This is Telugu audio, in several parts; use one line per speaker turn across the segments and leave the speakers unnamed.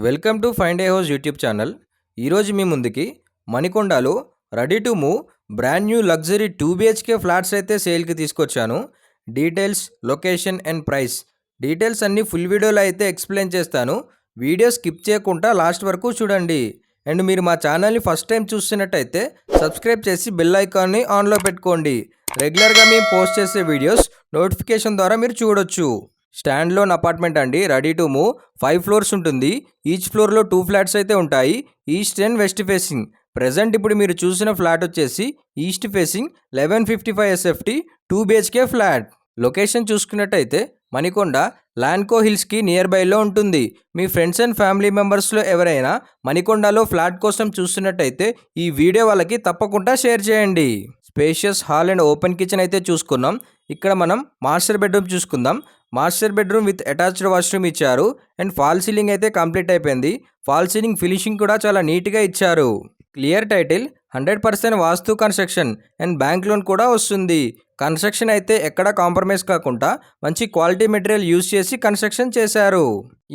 Welcome to find a house YouTube channel. ఈరోజు మీ ముందుకి మణికొండలో ready to move brand new luxury 2 BHK flats అయితే సేల్కి తీసుకొచ్చాను. Details, location and price details అన్నీ ఫుల్ వీడియోలో అయితే ఎక్స్ప్లెయిన్ చేస్తాను. వీడియో స్కిప్ చేయకుండా లాస్ట్ వరకు చూడండి. అండ్ మీరు మా ఛానల్ని ఫస్ట్ టైం చూస్తున్నట్టయితే సబ్స్క్రైబ్ చేసి బెల్ ఐకాన్ని ఆన్లో పెట్టుకోండి. రెగ్యులర్గా మేము పోస్ట్ చేసే వీడియోస్ నోటిఫికేషన్ ద్వారా మీరు చూడొచ్చు. స్టాండ్ లోన్ అపార్ట్మెంట్ అండి, రెడీ టు మూవ్ 5 ఫ్లోర్స్ ఉంటుంది. ఈచ్ ఫ్లోర్లో 2 ఫ్లాట్స్ అయితే ఉంటాయి, east and west facing. Present ఇప్పుడు మీరు చూసిన ఫ్లాట్ వచ్చేసి east facing 1155 SFT 2 BHK flat. Location చూసుకున్నట్టయితే మణికొండ లాన్కో హిల్స్కి నియర్ బైలో ఉంటుంది. మీ ఫ్రెండ్స్ అండ్ ఫ్యామిలీ మెంబర్స్లో ఎవరైనా మణికొండలో ఫ్లాట్ కోసం చూస్తున్నట్టయితే ఈ వీడియో వాళ్ళకి తప్పకుండా షేర్ చేయండి. Spacious hall and open kitchen అయితే చూసుకున్నాం. ఇక్కడ మనం మాస్టర్ బెడ్రూమ్ చూసుకుందాం. Master bedroom with attached washroom ఇచ్చారు అండ్ ఫాల్ సీలింగ్ అయితే కంప్లీట్ అయిపోయింది. ఫాల్ సీలింగ్ ఫినిషింగ్ కూడా చాలా నీట్గా ఇచ్చారు. Clear title, 100% vastu construction and bank loan కూడా వస్తుంది. కన్స్ట్రక్షన్ అయితే ఎక్కడా కాంప్రమైజ్ కాకుండా మంచి క్వాలిటీ మెటీరియల్ యూజ్ చేసి కన్స్ట్రక్షన్ చేశారు.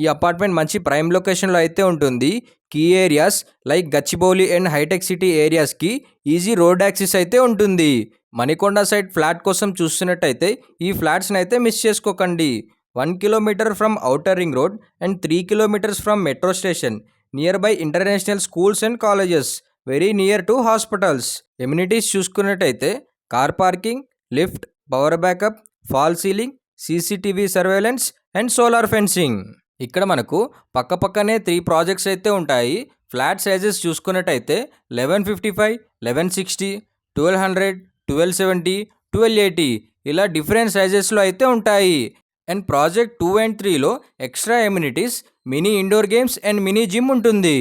ఈ అపార్ట్మెంట్ మంచి ప్రైమ్ లొకేషన్లో అయితే ఉంటుంది. Key areas like Gachibowli and hitech city ఏరియాస్కి easy road access అయితే ఉంటుంది. మణికొండ సైడ్ ఫ్లాట్ కోసం చూస్తున్నట్టయితే ఈ ఫ్లాట్స్ని అయితే మిస్ చేసుకోకండి. 1 kilometre from outer ring road and 3 kilometres from metro station. Near by international schools and colleges. Very near to hospitals. Amenities చూసుకున్నట్టయితే car parking, lift, power backup, fall ceiling, CCTV surveillance and solar fencing. ఇక్కడ మనకు పక్కపక్కనే 3 ప్రాజెక్ట్స్ అయితే ఉంటాయి. ఫ్లాట్ సైజెస్ చూసుకున్నట్టయితే 1155, 1160, 1200, 1270, 1280 ఇలా డిఫరెంట్ సైజెస్లో అయితే ఉంటాయి. అండ్ ప్రాజెక్ట్ 2 and 3లో extra amenities, mini indoor games and mini gym ఉంటుంది.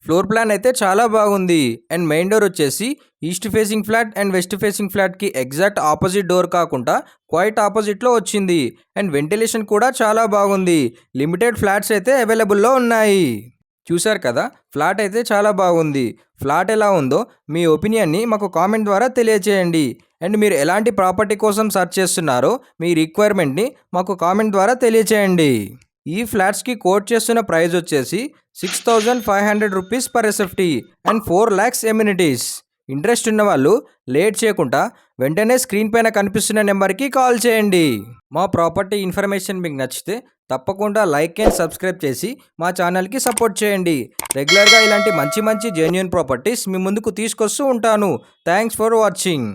ఫ్లోర్ ప్లాన్ అయితే చాలా బాగుంది. అండ్ మెయిన్ డోర్ వచ్చేసి east facing flat and west facing ఫ్లాట్కి ఎగ్జాక్ట్ ఆపోజిట్ డోర్ కాకుండా క్వైట్ ఆపోజిట్లో వచ్చింది. అండ్ వెంటిలేషన్ కూడా చాలా బాగుంది. లిమిటెడ్ ఫ్లాట్స్ అయితే అవైలబుల్లో ఉన్నాయి. చూశారు కదా, ఫ్లాట్ అయితే చాలా బాగుంది. ఫ్లాట్ ఎలా ఉందో మీ ఒపీనియన్ని మాకు కామెంట్ ద్వారా తెలియచేయండి. అండ్ మీరు ఎలాంటి ప్రాపర్టీ కోసం సెర్చ్ చేస్తున్నారో మీ రిక్వైర్మెంట్ని మాకు కామెంట్ ద్వారా తెలియచేయండి. ఈ ఫ్లాట్స్కి కోట్ చేస్తున్న ప్రైస్ వచ్చేసి 6500 rupees per SFT and 4 lakhs amenities. Interest ఉన్న వాళ్ళు లేట్ చేయకుండా వెంటనే స్క్రీన్ పైన కనిపిస్తున్న నెంబర్కి కాల్ చేయండి. మా ప్రాపర్టీ ఇన్ఫర్మేషన్ మీకు నచ్చితే తప్పకుండా లైక్ అండ్ సబ్స్క్రైబ్ చేసి మా ఛానల్కి సపోర్ట్ చేయండి. రెగ్యులర్గా ఇలాంటి మంచి జెన్యూన్ ప్రాపర్టీస్ మీ ముందుకు తీసుకొస్తూ ఉంటాను. Thanks for watching.